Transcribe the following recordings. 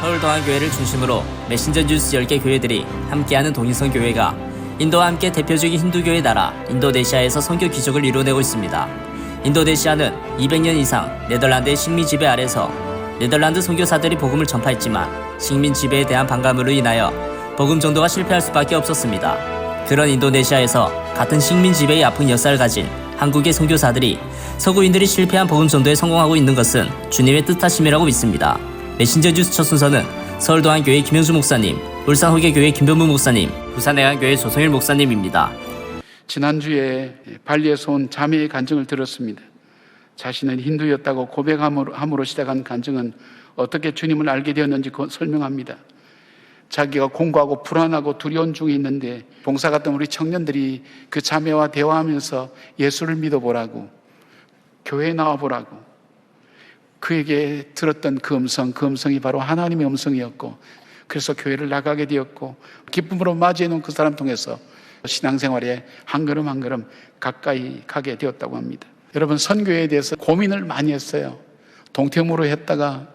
서울동안교회를 중심으로 메신저 뉴스 10개 교회들이 함께하는 동일선 교회가 인도와 함께 대표적인 힌두교의 나라 인도네시아에서 선교 기적을 이뤄내고 있습니다. 인도네시아는 200년 이상 네덜란드의 식민 지배 아래서 네덜란드 선교사들이 복음을 전파했지만 식민 지배에 대한 반감으로 인하여 복음 전도가 실패할 수밖에 없었습니다. 그런 인도네시아에서 같은 식민 지배의 아픈 역사를 가진 한국의 선교사들이 서구인들이 실패한 복음 전도에 성공하고 있는 것은 주님의 뜻하심이라고 믿습니다. 메신저 뉴스 첫 순서는 서울동안교회 김영주 목사님, 울산호계교회 김변무 목사님, 부산해안교회 조성일 목사님입니다. 지난주에 발리에서 온 자매의 간증을 들었습니다. 자신은 힌두였다고 고백함으로 시작한 간증은 어떻게 주님을 알게 되었는지 설명합니다. 자기가 공부하고 불안하고 두려운 중에 있는데 봉사 갔던 우리 청년들이 그 자매와 대화하면서 예수를 믿어보라고, 교회에 나와보라고, 그에게 들었던 그 음성이 바로 하나님의 음성이었고, 그래서 교회를 나가게 되었고, 기쁨으로 맞이해놓은 그 사람 통해서 신앙생활에 한 걸음 한 걸음 가까이 가게 되었다고 합니다. 여러분, 선교에 대해서 고민을 많이 했어요. 동tem으로 했다가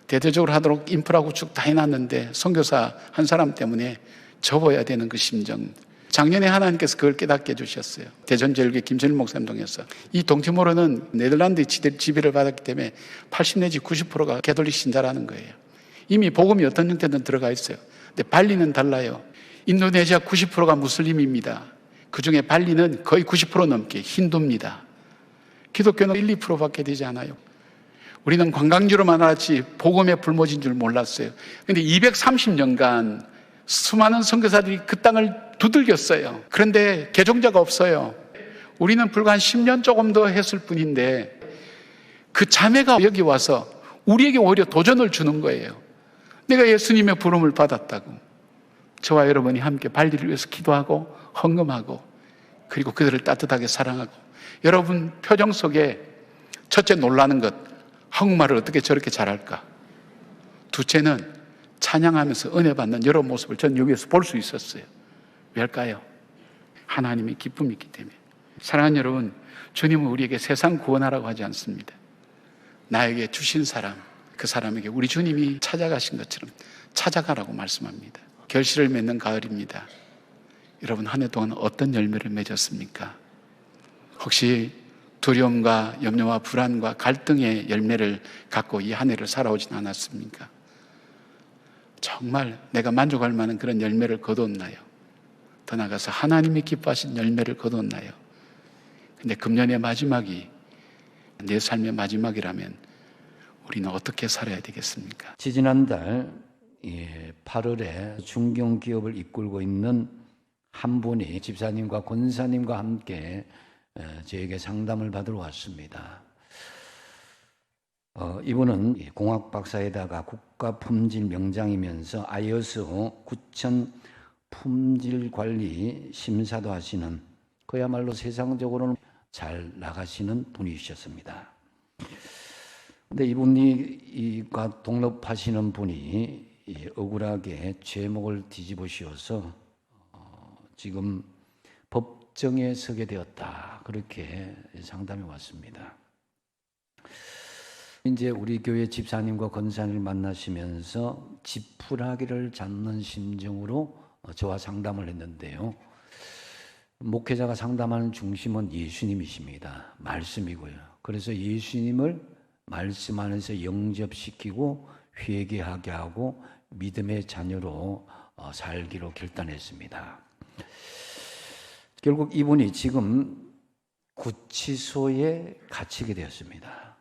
대대적으로 하도록 인프라 구축 다 해놨는데 선교사 한 사람 때문에 접어야 되는 그 심정. 작년에 하나님께서 그걸 깨닫게 해주셨어요. 대전제일교회 김철일 목사님 통해서. 이 동티모르는 네덜란드의 지배를 받았기 때문에 80 내지 90%가 가톨릭 신자라는 거예요. 이미 복음이 어떤 형태든 들어가 있어요. 근데 발리는 달라요. 인도네시아 90%가 무슬림입니다. 그중에 발리는 거의 90% 넘게 힌두입니다. 기독교는 1, 2%밖에 되지 않아요. 우리는 관광지로만 알았지 복음의 불모지인 줄 몰랐어요. 그런데 230년간 수많은 선교사들이 그 땅을 두들겼어요. 그런데 개종자가 없어요. 우리는 불과 한 10년 조금 더 했을 뿐인데 그 자매가 여기 와서 우리에게 오히려 도전을 주는 거예요. 내가 예수님의 부름을 받았다고. 저와 여러분이 함께 발리를 위해서 기도하고 헌금하고 그리고 그들을 따뜻하게 사랑하고, 여러분 표정 속에 첫째 놀라는 것, 한국말을 어떻게 저렇게 잘할까? 둘째는 찬양하면서 은혜 받는 여러 모습을 전 여기에서 볼 수 있었어요. 왜일까요? 하나님의 기쁨이 있기 때문에. 사랑하는 여러분, 주님은 우리에게 세상 구원하라고 하지 않습니다. 나에게 주신 사람, 그 사람에게 우리 주님이 찾아가신 것처럼 찾아가라고 말씀합니다. 결실을 맺는 가을입니다. 여러분, 한 해 동안 어떤 열매를 맺었습니까? 혹시 두려움과 염려와 불안과 갈등의 열매를 갖고 이 한 해를 살아오진 않았습니까? 정말 내가 만족할 만한 그런 열매를 거두었나요? 더 나아가서 하나님이 기뻐하신 열매를 거두었나요? 근데 금년의 마지막이 내 삶의 마지막이라면 우리는 어떻게 살아야 되겠습니까? 지지난달 8월에 중견기업을 이끌고 있는 한 분이 집사님과 권사님과 함께 저에게 상담을 받으러 왔습니다. 이분은 공학 박사에다가 국가품질 명장이면서 ISO 9000 품질관리 심사도 하시는, 그야말로 세상적으로는 잘 나가시는 분이셨습니다. 근데 이분과 동업하시는 분이 억울하게 죄목을 뒤집어 씌워서 지금 법정에 서게 되었다, 그렇게 상담이 왔습니다. 이제 우리 교회 집사님과 권사님을 만나시면서 지푸라기를 잡는 심정으로 저와 상담을 했는데요. 목회자가 상담하는 중심은 예수님이십니다. 말씀이고요. 그래서 예수님을 말씀 안에서 영접시키고 회개하게 하고 믿음의 자녀로 살기로 결단했습니다. 결국 이분이 지금 구치소에 갇히게 되었습니다.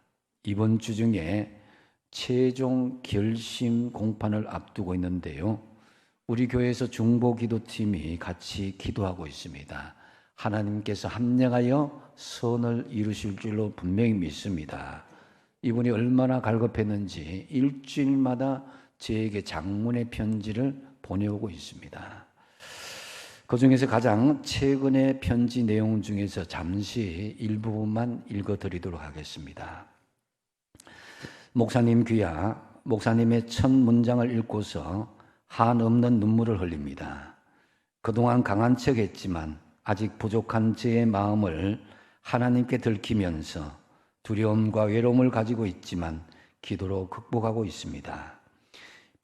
이번 주 중에 최종 결심 공판을 앞두고 있는데요. 우리 교회에서 중보기도팀이 같이 기도하고 있습니다. 하나님께서 합력하여 선을 이루실 줄로 분명히 믿습니다. 이분이 얼마나 갈급했는지 일주일마다 저에게 장문의 편지를 보내오고 있습니다. 그 중에서 가장 최근의 편지 내용 중에서 잠시 일부분만 읽어드리도록 하겠습니다. 목사님 귀야, 목사님의 첫 문장을 읽고서 한없는 눈물을 흘립니다. 그동안 강한 척했지만 아직 부족한 제 마음을 하나님께 들키면서 두려움과 외로움을 가지고 있지만 기도로 극복하고 있습니다.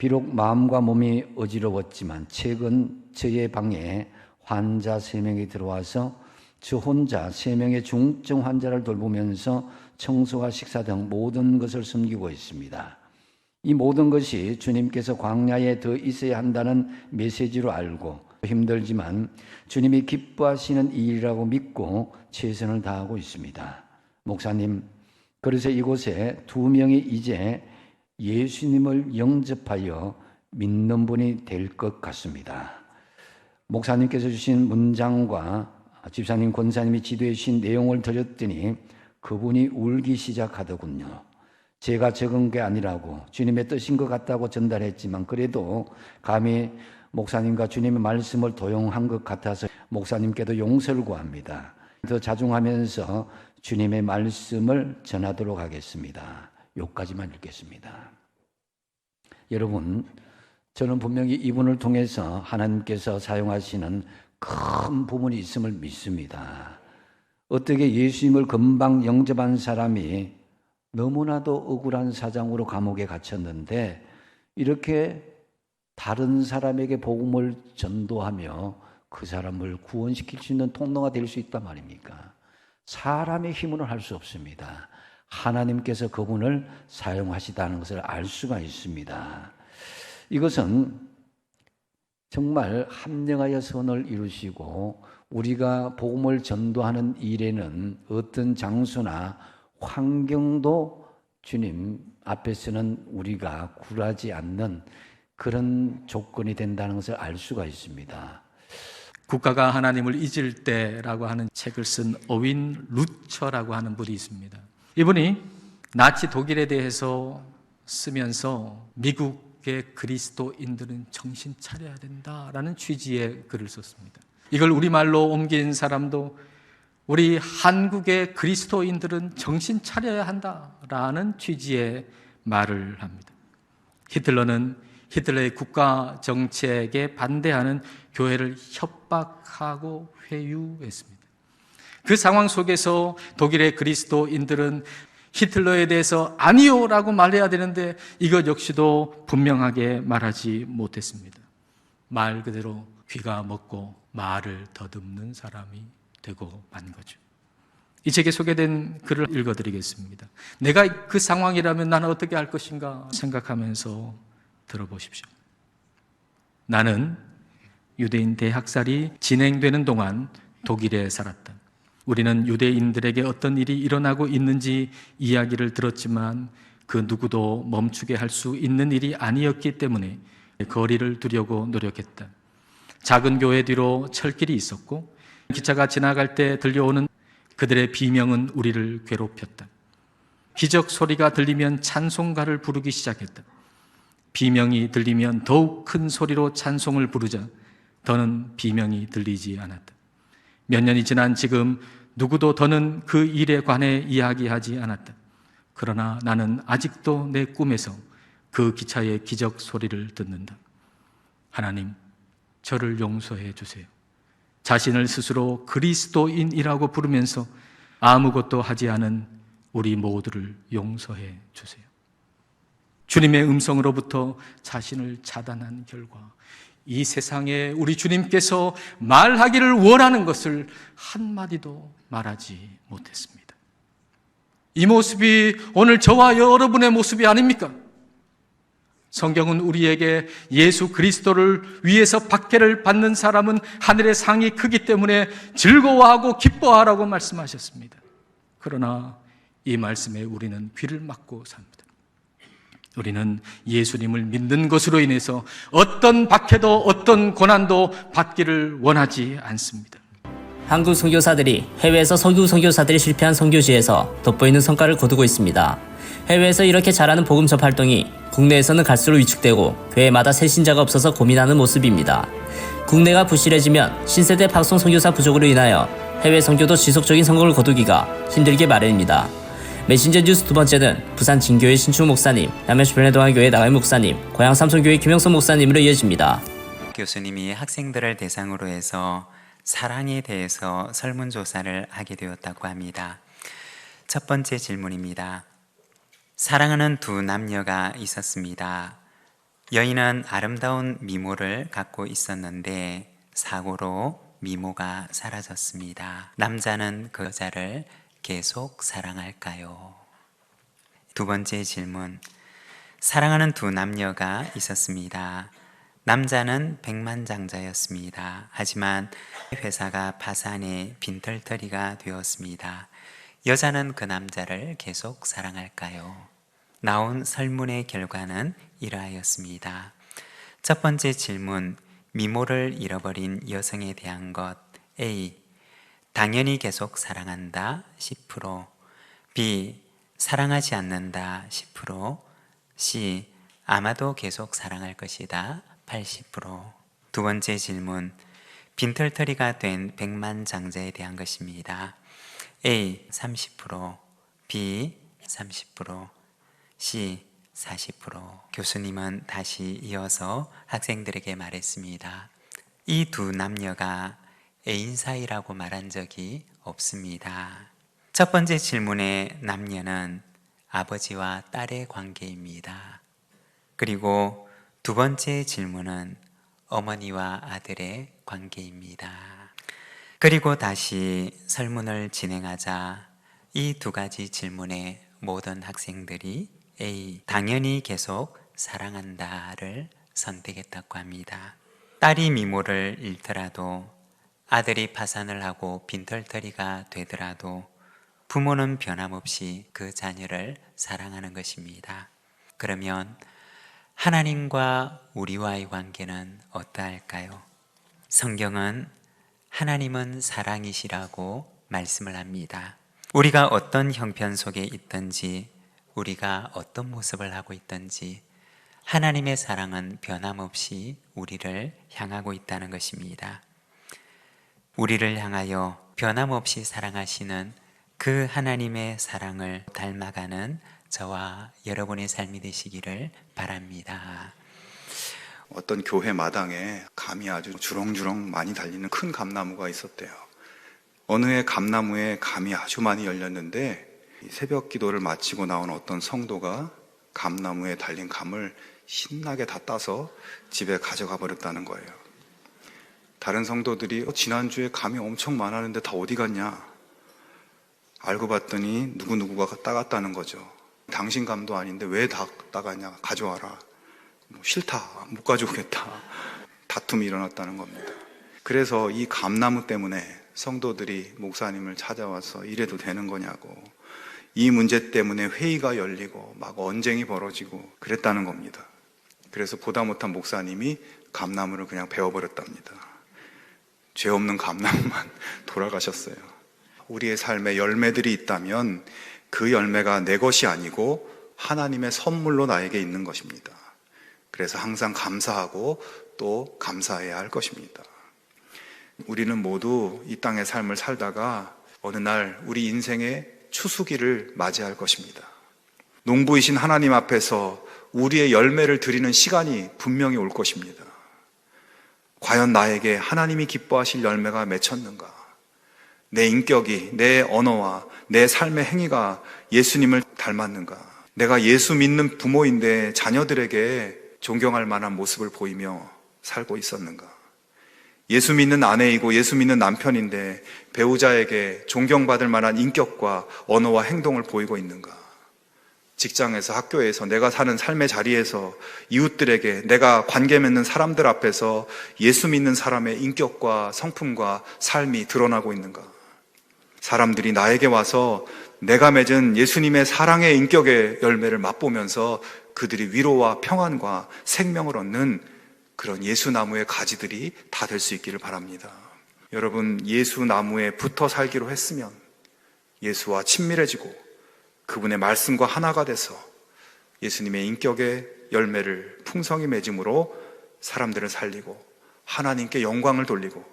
비록 마음과 몸이 어지러웠지만 최근 저의 방에 환자 3명이 들어와서 저 혼자 3명의 중증 환자를 돌보면서 청소와 식사 등 모든 것을 섬기고 있습니다. 이 모든 것이 주님께서 광야에 더 있어야 한다는 메시지로 알고 힘들지만 주님이 기뻐하시는 일이라고 믿고 최선을 다하고 있습니다. 목사님, 그래서 이곳에 2명이 이제 예수님을 영접하여 믿는 분이 될 것 같습니다. 목사님께서 주신 문장과 집사님, 권사님이 지도해 주신 내용을 들었더니 그분이 울기 시작하더군요. 제가 적은 게 아니라고 주님의 뜻인 것 같다고 전달했지만 그래도 감히 목사님과 주님의 말씀을 도용한 것 같아서 목사님께도 용서를 구합니다. 더 자중하면서 주님의 말씀을 전하도록 하겠습니다. 여기까지만 읽겠습니다. 여러분, 저는 분명히 이분을 통해서 하나님께서 사용하시는 큰 부분이 있음을 믿습니다. 어떻게 예수님을 금방 영접한 사람이 너무나도 억울한 사정으로 감옥에 갇혔는데 이렇게 다른 사람에게 복음을 전도하며 그 사람을 구원시킬 수 있는 통로가 될 수 있단 말입니까? 사람의 힘으로는 할 수 없습니다. 하나님께서 그분을 사용하시다는 것을 알 수가 있습니다. 이것은 정말 합령하여 선을 이루시고 우리가 복음을 전도하는 일에는 어떤 장소나 환경도 주님 앞에서는 우리가 굴하지 않는 그런 조건이 된다는 것을 알 수가 있습니다. 국가가 하나님을 잊을 때라고 하는 책을 쓴 어윈 루처라고 하는 분이 있습니다. 이분이 나치 독일에 대해서 쓰면서 미국의 그리스도인들은 정신 차려야 된다라는 취지의 글을 썼습니다. 이걸 우리말로 옮긴 사람도 우리 한국의 그리스도인들은 정신 차려야 한다라는 취지의 말을 합니다. 히틀러는 히틀러의 국가 정책에 반대하는 교회를 협박하고 회유했습니다. 그 상황 속에서 독일의 그리스도인들은 히틀러에 대해서 아니요라고 말해야 되는데 이것 역시도 분명하게 말하지 못했습니다. 말 그대로 귀가 먹고 말을 더듬는 사람이 되고 만 거죠. 이 책에 소개된 글을 읽어드리겠습니다. 내가 그 상황이라면 나는 어떻게 할 것인가 생각하면서 들어보십시오. 나는 유대인 대학살이 진행되는 동안 독일에 살았다. 우리는 유대인들에게 어떤 일이 일어나고 있는지 이야기를 들었지만 그 누구도 멈추게 할 수 있는 일이 아니었기 때문에 거리를 두려고 노력했다. 작은 교회 뒤로 철길이 있었고 기차가 지나갈 때 들려오는 그들의 비명은 우리를 괴롭혔다. 기적 소리가 들리면 찬송가를 부르기 시작했다. 비명이 들리면 더욱 큰 소리로 찬송을 부르자 더는 비명이 들리지 않았다. 몇 년이 지난 지금 누구도 더는 그 일에 관해 이야기하지 않았다. 그러나 나는 아직도 내 꿈에서 그 기차의 기적 소리를 듣는다. 하나님, 저를 용서해 주세요. 자신을 스스로 그리스도인이라고 부르면서 아무것도 하지 않은 우리 모두를 용서해 주세요. 주님의 음성으로부터 자신을 차단한 결과 이 세상에 우리 주님께서 말하기를 원하는 것을 한마디도 말하지 못했습니다. 이 모습이 오늘 저와 여러분의 모습이 아닙니까? 성경은 우리에게 예수 그리스도를 위해서 박해를 받는 사람은 하늘의 상이 크기 때문에 즐거워하고 기뻐하라고 말씀하셨습니다. 그러나 이 말씀에 우리는 귀를 막고 삽니다. 우리는 예수님을 믿는 것으로 인해서 어떤 박해도 어떤 고난도 받기를 원하지 않습니다. 한국 선교사들이 해외에서 서구 선교사들이 실패한 선교지에서 돋보이는 성과를 거두고 있습니다. 해외에서 이렇게 잘하는 복음 접 활동이 국내에서는 갈수록 위축되고 교회마다 새 신자가 없어서 고민하는 모습입니다. 국내가 부실해지면 신세대 박송 선교사 부족으로 인하여 해외 선교도 지속적인 성공을 거두기가 힘들게 마련입니다. 메신저 뉴스 두 번째는 부산 진교회 신충 목사님, 남양주 변해동안교회 나가임 목사님, 고양 삼성교회 김영선 목사님으로 이어집니다. 교수님이 학생들을 대상으로 해서 사랑에 대해서 설문조사를 하게 되었다고 합니다. 첫 번째 질문입니다. 사랑하는 두 남녀가 있었습니다. 여인은 아름다운 미모를 갖고 있었는데 사고로 미모가 사라졌습니다. 남자는 그 여자를 계속 사랑할까요? 두 번째 질문. 사랑하는 두 남녀가 있었습니다. 남자는 백만장자였습니다. 하지만 회사가 파산해 빈털터리가 되었습니다. 여자는 그 남자를 계속 사랑할까요? 나온 설문의 결과는 이러하였습니다. 첫 번째 질문, 미모를 잃어버린 여성에 대한 것. A. 당연히 계속 사랑한다 10%, B. 사랑하지 않는다 10%, C. 아마도 계속 사랑할 것이다 80%. 두 번째 질문, 빈털터리가 된 백만장자에 대한 것입니다. A. 30%, B. 30%, C. 40%. 교수님은 다시 이어서 학생들에게 말했습니다. 이 두 남녀가 애인 사이라고 말한 적이 없습니다. 첫 번째 질문의 남녀는 아버지와 딸의 관계입니다. 그리고 두 번째 질문은 어머니와 아들의 관계입니다. 그리고 다시 설문을 진행하자 이 두 가지 질문의 모든 학생들이 A. 당연히 계속 사랑한다를 선택했다고 합니다. 딸이 미모를 잃더라도, 아들이 파산을 하고 빈털터리가 되더라도 부모는 변함없이 그 자녀를 사랑하는 것입니다. 그러면 하나님과 우리와의 관계는 어떠할까요? 성경은 하나님은 사랑이시라고 말씀을 합니다. 우리가 어떤 형편 속에 있든지, 우리가 어떤 모습을 하고 있든지 하나님의 사랑은 변함없이 우리를 향하고 있다는 것입니다. 우리를 향하여 변함없이 사랑하시는 그 하나님의 사랑을 닮아가는 저와 여러분의 삶이 되시기를 바랍니다. 어떤 교회 마당에 감이 아주 주렁주렁 많이 달리는 큰 감나무가 있었대요. 어느 해 감나무에 감이 아주 많이 열렸는데 새벽 기도를 마치고 나온 어떤 성도가 감나무에 달린 감을 신나게 다 따서 집에 가져가 버렸다는 거예요. 다른 성도들이 지난주에 감이 엄청 많았는데 다 어디 갔냐? 알고 봤더니 누구누구가 따갔다는 거죠. 당신 감도 아닌데 왜 다 따갔냐? 가져와라. 싫다. 못 가져오겠다. 다툼이 일어났다는 겁니다. 그래서 이 감나무 때문에 성도들이 목사님을 찾아와서 이래도 되는 거냐고, 이 문제 때문에 회의가 열리고 막 언쟁이 벌어지고 그랬다는 겁니다. 그래서 보다 못한 목사님이 감나무를 그냥 베어버렸답니다. 죄 없는 감나무만 돌아가셨어요. 우리의 삶에 열매들이 있다면 그 열매가 내 것이 아니고 하나님의 선물로 나에게 있는 것입니다. 그래서 항상 감사하고 또 감사해야 할 것입니다. 우리는 모두 이 땅의 삶을 살다가 어느 날 우리 인생의 추수기를 맞이할 것입니다. 농부이신 하나님 앞에서 우리의 열매를 드리는 시간이 분명히 올 것입니다. 과연 나에게 하나님이 기뻐하실 열매가 맺혔는가? 내 인격이, 내 언어와 내 삶의 행위가 예수님을 닮았는가? 내가 예수 믿는 부모인데 자녀들에게 존경할 만한 모습을 보이며 살고 있었는가? 예수 믿는 아내이고 예수 믿는 남편인데 배우자에게 존경받을 만한 인격과 언어와 행동을 보이고 있는가? 직장에서, 학교에서, 내가 사는 삶의 자리에서 이웃들에게, 내가 관계 맺는 사람들 앞에서 예수 믿는 사람의 인격과 성품과 삶이 드러나고 있는가? 사람들이 나에게 와서 내가 맺은 예수님의 사랑의 인격의 열매를 맛보면서 그들이 위로와 평안과 생명을 얻는 그런 예수나무의 가지들이 다 될 수 있기를 바랍니다. 여러분, 예수나무에 붙어 살기로 했으면 예수와 친밀해지고 그분의 말씀과 하나가 돼서 예수님의 인격의 열매를 풍성히 맺음으로 사람들을 살리고 하나님께 영광을 돌리고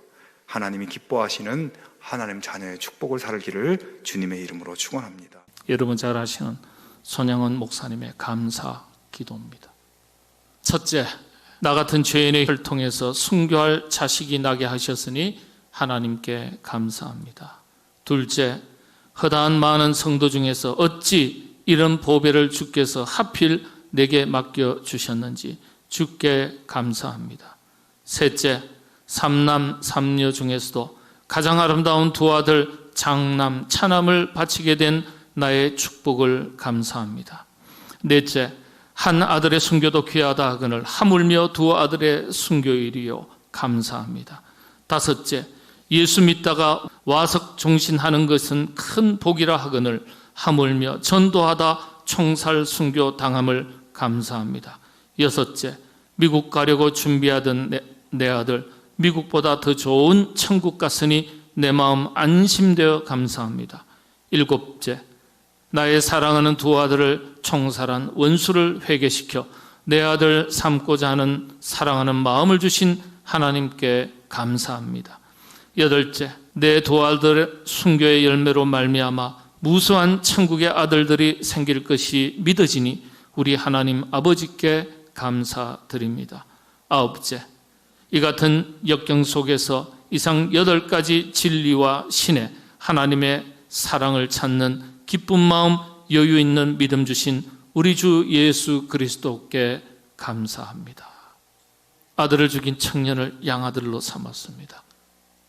하나님이 기뻐하시는 하나님 자녀의 축복을 살기를 주님의 이름으로 축원합니다. 여러분 잘 아시는 손양원 목사님의 감사 기도입니다. 첫째, 나 같은 죄인의 혈을 통해서 순교할 자식이 나게 하셨으니 하나님께 감사합니다. 둘째, 허다한 많은 성도 중에서 어찌 이런 보배를 주께서 하필 내게 맡겨주셨는지 주께 감사합니다. 셋째, 삼남 삼녀 중에서도 가장 아름다운 두 아들 장남 차남을 바치게 된 나의 축복을 감사합니다. 넷째, 한 아들의 순교도 귀하다 하거늘 하물며 두 아들의 순교일이요 감사합니다. 다섯째, 예수 믿다가 와석 종신하는 것은 큰 복이라 하거늘 하물며 전도하다 총살 순교 당함을 감사합니다. 여섯째, 미국 가려고 준비하던 내 아들 미국보다 더 좋은 천국 갔으니 내 마음 안심되어 감사합니다. 일곱째, 나의 사랑하는 두 아들을 총살한 원수를 회개시켜 내 아들 삼고자 하는 사랑하는 마음을 주신 하나님께 감사합니다. 여덟째, 내 두 아들의 순교의 열매로 말미암아 무수한 천국의 아들들이 생길 것이 믿어지니 우리 하나님 아버지께 감사드립니다. 아홉째, 이 같은 역경 속에서 이상 8가지 진리와 신의 하나님의 사랑을 찾는 기쁜 마음, 여유 있는 믿음 주신 우리 주 예수 그리스도께 감사합니다. 아들을 죽인 청년을 양아들로 삼았습니다.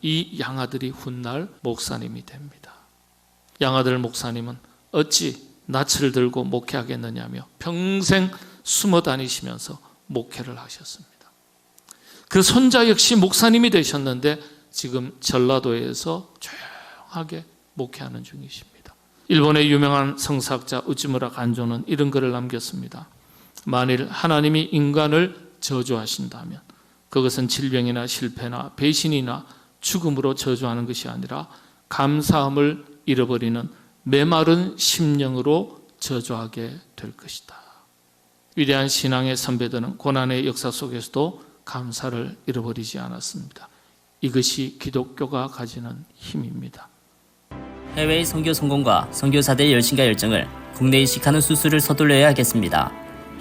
이 양아들이 훗날 목사님이 됩니다. 양아들 목사님은 어찌 낯을 들고 목회하겠느냐며 평생 숨어 다니시면서 목회를 하셨습니다. 그 손자 역시 목사님이 되셨는데 지금 전라도에서 조용하게 목회하는 중이십니다. 일본의 유명한 성사학자 우찌무라 간조는 이런 글을 남겼습니다. 만일 하나님이 인간을 저주하신다면 그것은 질병이나 실패나 배신이나 죽음으로 저주하는 것이 아니라 감사함을 잃어버리는 메마른 심령으로 저주하게 될 것이다. 위대한 신앙의 선배들은 고난의 역사 속에서도 감사를 잃어버리지 않았습니다. 이것이 기독교가 가지는 힘입니다. 해외의 선교 성공과 선교사들의 열심과 열정을 국내에 이식하는 수술을 서둘러야 하겠습니다.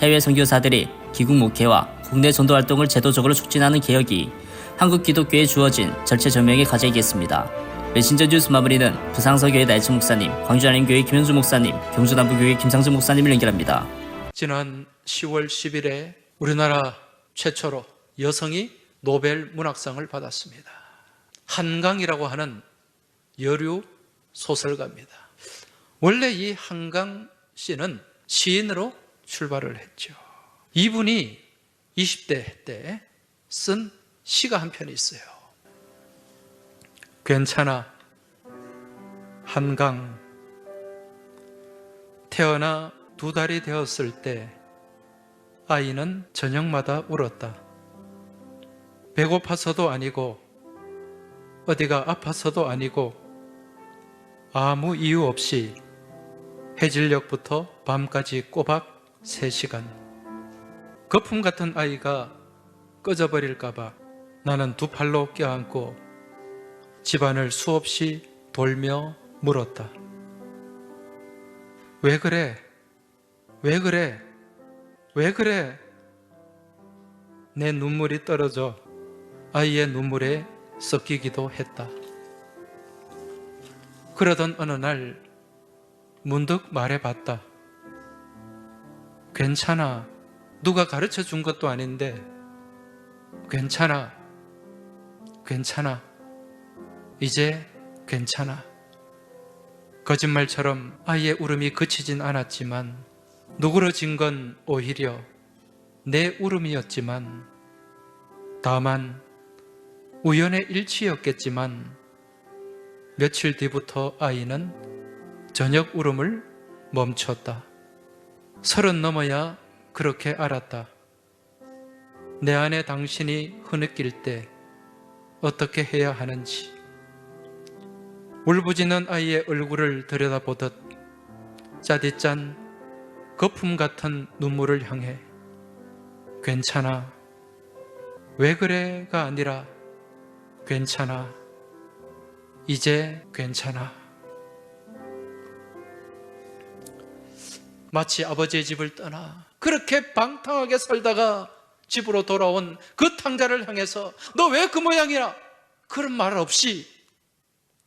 해외 선교사들이 기국 목회와 국내 전도 활동을 제도적으로 촉진하는 개혁이 한국 기독교에 주어진 절체절명의 과제이겠습니다. 메신저 뉴스 마무리는 부상서교회 나혜천 목사님, 광주한림교회 김현주 목사님, 경주남부교회 김상준 목사님을 연결합니다. 지난 10월 10일에 우리나라 최초로 여성이 노벨 문학상을 받았습니다. 한강이라고 하는 여류 소설가입니다. 원래 이 한강 씨는 시인으로 출발을 했죠. 이분이 20대 때 쓴 시가 한 편이 있어요. 괜찮아 한강. 태어나 2달이 되었을 때 아이는 저녁마다 울었다. 배고파서도 아니고 어디가 아파서도 아니고 아무 이유 없이 해질녘부터 밤까지 꼬박 3시간. 거품 같은 아이가 꺼져버릴까봐 나는 2 팔로 껴안고 집안을 수없이 돌며 물었다. 왜 그래? 왜 그래? 왜 그래? 내 눈물이 떨어져 아이의 눈물에 섞이기도 했다. 그러던 어느 날 문득 말해봤다. 괜찮아. 누가 가르쳐 준 것도 아닌데 괜찮아. 괜찮아. 이제 괜찮아. 거짓말처럼 아이의 울음이 그치진 않았지만 누그러진 건 오히려 내 울음이었지만 다만 우연의 일치였겠지만 며칠 뒤부터 아이는 저녁 울음을 멈췄다. 30 넘어야 그렇게 알았다. 내 안에 당신이 흐느낄 때 어떻게 해야 하는지. 울부짖는 아이의 얼굴을 들여다보듯 짜디짠 거품 같은 눈물을 향해 괜찮아. 왜 그래가 아니라 괜찮아. 이제 괜찮아. 마치 아버지의 집을 떠나 그렇게 방탕하게 살다가 집으로 돌아온 그 탕자를 향해서 너 왜 그 모양이야? 그런 말 없이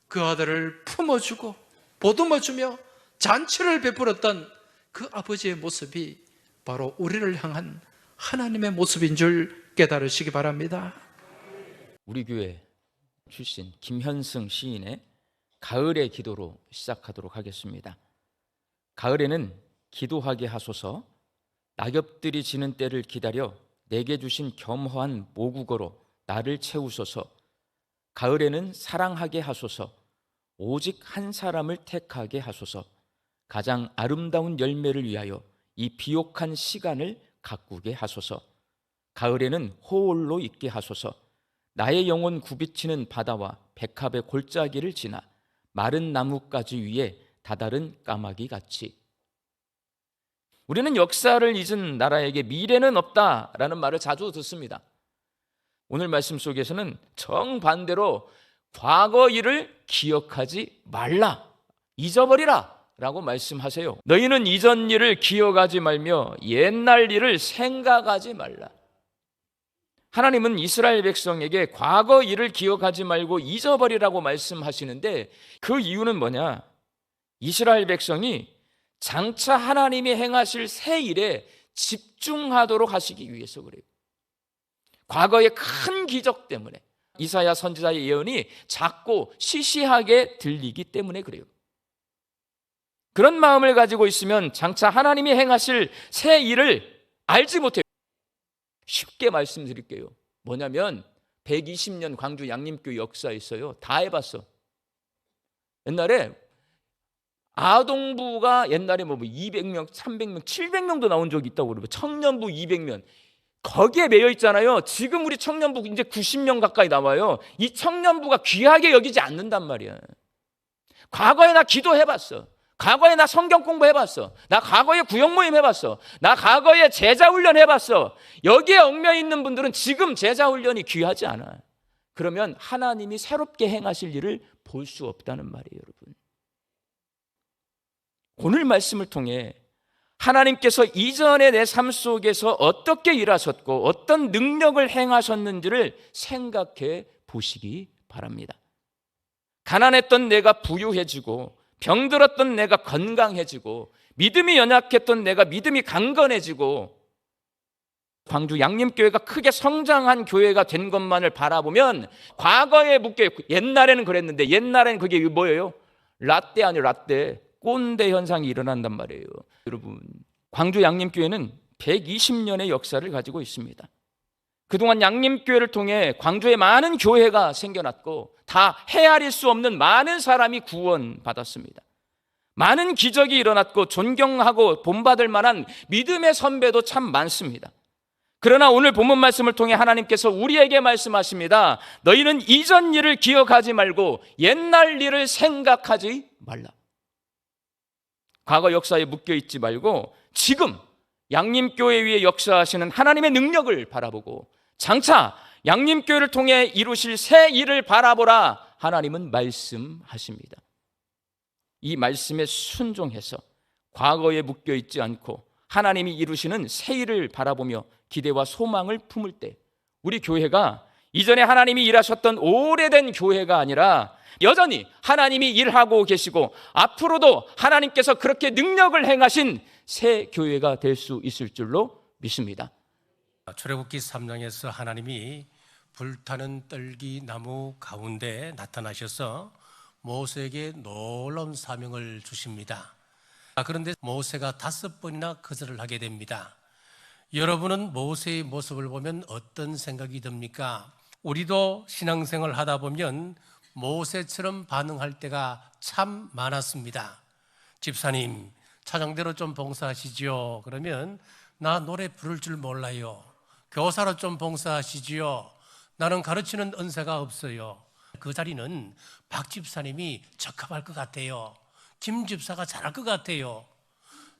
그 아들을 품어주고 보듬어주며 잔치를 베풀었던 그 아버지의 모습이 바로 우리를 향한 하나님의 모습인 줄 깨달으시기 바랍니다. 우리 교회 출신 김현승 시인의 가을의 기도로 시작하도록 하겠습니다. 가을에는 기도하게 하소서, 낙엽들이 지는 때를 기다려 내게 주신 겸허한 모국어로 나를 채우소서. 가을에는 사랑하게 하소서, 오직 한 사람을 택하게 하소서. 가장 아름다운 열매를 위하여 이 비옥한 시간을 가꾸게 하소서. 가을에는 호홀로 있게 하소서. 나의 영혼 굽이치는 바다와 백합의 골짜기를 지나 마른 나뭇가지 위에 다다른 까마귀 같이. 우리는 역사를 잊은 나라에게 미래는 없다라는 말을 자주 듣습니다. 오늘 말씀 속에서는 정반대로 과거 일을 기억하지 말라, 잊어버리라 라고 말씀하세요. 너희는 이전 일을 기억하지 말며 옛날 일을 생각하지 말라. 하나님은 이스라엘 백성에게 과거 일을 기억하지 말고 잊어버리라고 말씀하시는데, 그 이유는 뭐냐? 이스라엘 백성이 장차 하나님이 행하실 새 일에 집중하도록 하시기 위해서 그래요. 과거의 큰 기적 때문에, 이사야 선지자의 예언이 작고 시시하게 들리기 때문에 그래요. 그런 마음을 가지고 있으면 장차 하나님이 행하실 새 일을 알지 못해요. 쉽게 말씀드릴게요. 뭐냐면 120년 광주 양림교회 역사 있어요. 다 해봤어. 옛날에 아동부가 옛날에 200명, 300명, 700명도 나온 적이 있다고 그러고, 청년부 200명. 거기에 매여 있잖아요. 지금 우리 청년부 이제 90명 가까이 나와요. 이 청년부가 귀하게 여기지 않는단 말이야. 과거에 나 기도해봤어. 과거에 나 성경 공부해봤어. 나 과거에 구역 모임 해봤어. 나 과거에 제자훈련 해봤어. 여기에 얽매여 있는 분들은 지금 제자훈련이 귀하지 않아. 그러면 하나님이 새롭게 행하실 일을 볼 수 없다는 말이에요, 여러분. 오늘 말씀을 통해 하나님께서 이전의 내 삶 속에서 어떻게 일하셨고 어떤 능력을 행하셨는지를 생각해 보시기 바랍니다. 가난했던 내가 부유해지고, 병들었던 내가 건강해지고, 믿음이 연약했던 내가 믿음이 강건해지고, 광주 양림교회가 크게 성장한 교회가 된 것만을 바라보면 과거에 묶여 있고, 옛날에는 그랬는데, 옛날에는 그게 뭐예요? 라떼 아니에요, 라떼. 꼰대 현상이 일어난단 말이에요. 여러분, 광주 양림교회는 120년의 역사를 가지고 있습니다. 그동안 양림교회를 통해 광주에 많은 교회가 생겨났고, 다 헤아릴 수 없는 많은 사람이 구원받았습니다. 많은 기적이 일어났고, 존경하고 본받을 만한 믿음의 선배도 참 많습니다. 그러나 오늘 본문 말씀을 통해 하나님께서 우리에게 말씀하십니다. 너희는 이전 일을 기억하지 말고 옛날 일을 생각하지 말라. 과거 역사에 묶여있지 말고 지금 양림교회 위에 역사하시는 하나님의 능력을 바라보고, 장차 양림교회를 통해 이루실 새 일을 바라보라. 하나님은 말씀하십니다. 이 말씀에 순종해서 과거에 묶여있지 않고 하나님이 이루시는 새 일을 바라보며 기대와 소망을 품을 때, 우리 교회가 이전에 하나님이 일하셨던 오래된 교회가 아니라 여전히 하나님이 일하고 계시고 앞으로도 하나님께서 그렇게 능력을 행하신 새 교회가 될 수 있을 줄로 믿습니다. 출애굽기 3장에서 하나님이 불타는 떨기 나무 가운데 나타나셔서 모세에게 놀라운 사명을 주십니다. 그런데 모세가 5번이나 거절을 하게 됩니다. 여러분은 모세의 모습을 보면 어떤 생각이 듭니까? 우리도 신앙생활을 하다 보면 모세처럼 반응할 때가 참 많았습니다. 집사님, 차정대로 좀 봉사하시지요. 그러면 나 노래 부를 줄 몰라요. 교사로 좀 봉사하시지요. 나는 가르치는 은사가 없어요. 그 자리는 박 집사님이 적합할 것 같아요. 김 집사가 잘할 것 같아요.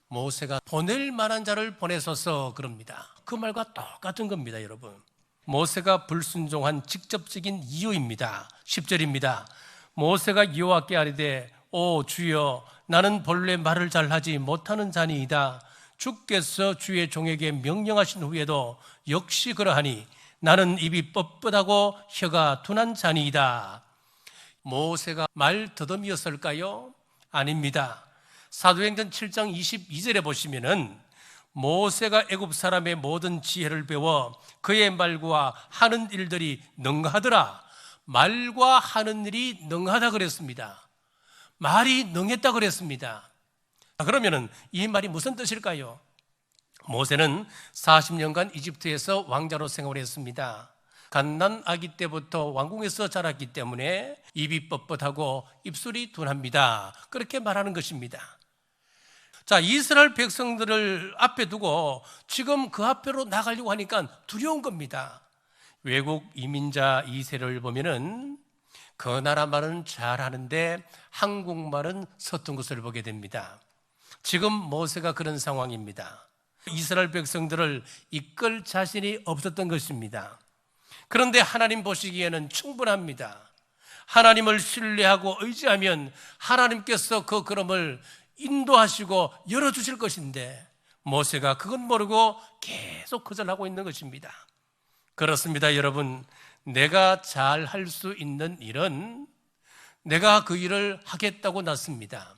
모세가 보낼 만한 자를 보내소서 그럽니다. 그 말과 똑같은 겁니다, 여러분. 모세가 불순종한 직접적인 이유입니다. 10절입니다. 모세가 여호와께 아뢰되 오 주여, 나는 본래 말을 잘하지 못하는 자니이다. 주께서 주의 종에게 명령하신 후에도 역시 그러하니 나는 입이 뻣뻣하고 혀가 둔한 자니이다. 모세가 말 더듬이었을까요? 아닙니다. 사도행전 7장 22절에 보시면은 모세가 애굽 사람의 모든 지혜를 배워 그의 말과 하는 일들이 능하더라. 말과 하는 일이 능하다 그랬습니다. 말이 능했다 그랬습니다. 그러면은 이 말이 무슨 뜻일까요? 모세는 40년간 이집트에서 왕자로 생활했습니다. 갓난 아기 때부터 왕궁에서 자랐기 때문에 입이 뻣뻣하고 입술이 둔합니다. 그렇게 말하는 것입니다. 자, 이스라엘 백성들을 앞에 두고 지금 그 앞으로 나가려고 하니까 두려운 겁니다. 외국 이민자 2세를 보면은 그 나라 말은 잘하는데 한국말은 서툰 것을 보게 됩니다. 지금 모세가 그런 상황입니다. 이스라엘 백성들을 이끌 자신이 없었던 것입니다. 그런데 하나님 보시기에는 충분합니다. 하나님을 신뢰하고 의지하면 하나님께서 그 걸음을 인도하시고 열어주실 것인데 모세가 그건 모르고 계속 거절하고 있는 것입니다. 그렇습니다, 여러분. 내가 잘 할 수 있는 일은 내가 그 일을 하겠다고 났습니다.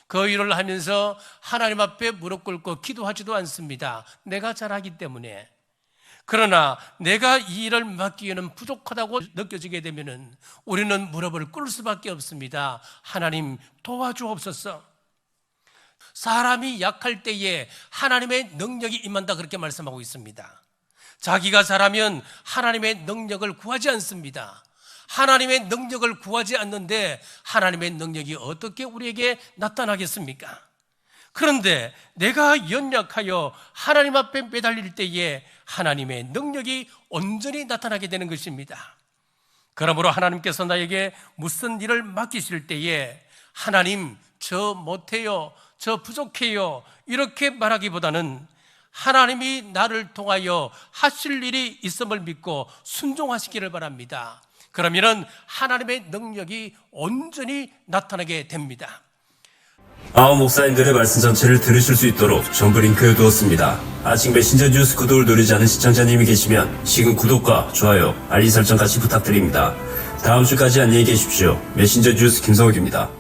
그 일을 하면서 하나님 앞에 무릎 꿇고 기도하지도 않습니다. 내가 잘하기 때문에. 그러나 내가 이 일을 맡기에는 부족하다고 느껴지게 되면 우리는 무릎을 꿇을 수밖에 없습니다. 하나님 도와주옵소서. 사람이 약할 때에 하나님의 능력이 임한다 그렇게 말씀하고 있습니다. 자기가 잘하면 하나님의 능력을 구하지 않습니다. 하나님의 능력을 구하지 않는데 하나님의 능력이 어떻게 우리에게 나타나겠습니까? 그런데 내가 연약하여 하나님 앞에 매달릴 때에 하나님의 능력이 온전히 나타나게 되는 것입니다. 그러므로 하나님께서 나에게 무슨 일을 맡기실 때에 하나님 저 못해요, 저 부족해요 이렇게 말하기보다는 하나님이 나를 통하여 하실 일이 있음을 믿고 순종하시기를 바랍니다. 그러면은 하나님의 능력이 온전히 나타나게 됩니다. 아홉 목사님들의 말씀 전체를 들으실 수 있도록 전부 링크해 두었습니다. 아직 메신저 뉴스 구독을 누르지 않은 시청자님이 계시면 지금 구독과 좋아요, 알림 설정 같이 부탁드립니다. 다음 주까지 안녕히 계십시오. 메신저 뉴스 김성욱입니다.